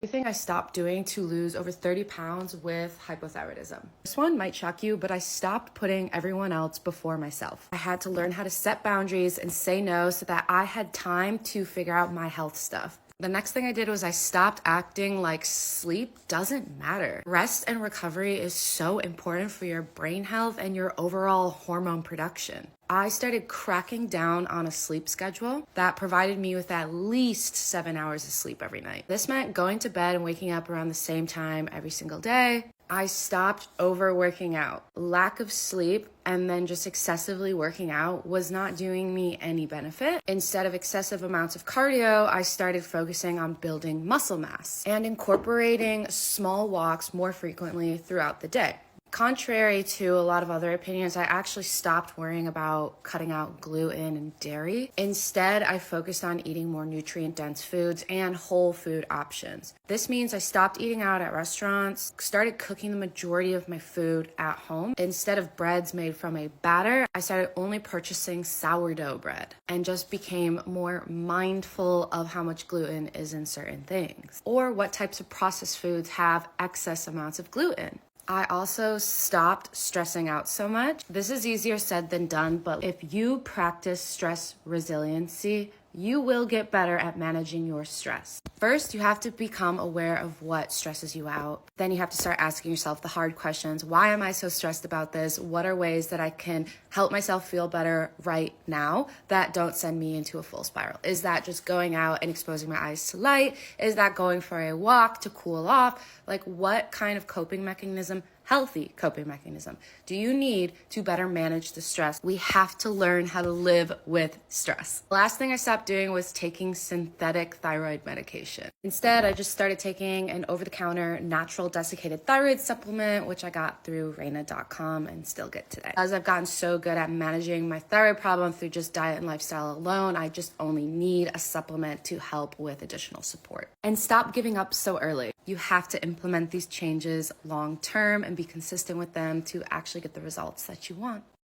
Thing I stopped doing to lose over 30 pounds with hypothyroidism. This one might shock you, but I stopped putting everyone else before myself. I had to learn how to set boundaries and say no so that I had time to figure out my health stuff. The next thing I did was I stopped acting like sleep doesn't matter. Rest and recovery is so important for your brain health and your overall hormone production. I started cracking down on a sleep schedule that provided me with at least 7 hours of sleep every night. This meant going to bed and waking up around the same time every single day. I stopped overworking out. Lack of sleep and then just excessively working out was not doing me any benefit. Instead of excessive amounts of cardio, I started focusing on building muscle mass and incorporating small walks more frequently throughout the day. Contrary to a lot of other opinions, I actually stopped worrying about cutting out gluten and dairy. Instead, I focused on eating more nutrient-dense foods and whole food options. This means I stopped eating out at restaurants, started cooking the majority of my food at home. Instead of breads made from a batter, I started only purchasing sourdough bread and just became more mindful of how much gluten is in certain things or what types of processed foods have excess amounts of gluten. I also stopped stressing out so much. This is easier said than done, but if you practice stress resiliency, you will get better at managing your stress. First, you have to become aware of what stresses you out. Then you have to start asking yourself the hard questions. Why am I so stressed about this? What are ways that I can help myself feel better right now that don't send me into a full spiral? Is that just going out and exposing my eyes to light? Is that going for a walk to cool off? Like, what kind of coping mechanism, healthy coping mechanism, do you need to better manage the stress? We have to learn how to live with stress. The last thing I stopped doing was taking synthetic thyroid medication. Instead, I just started taking an over-the-counter natural desiccated thyroid supplement, which I got through Reina.com and still get today. As I've gotten so good at managing my thyroid problem through just diet and lifestyle alone, I just only need a supplement to help with additional support. And stop giving up so early. You have to implement these changes long term and be consistent with them to actually get the results that you want.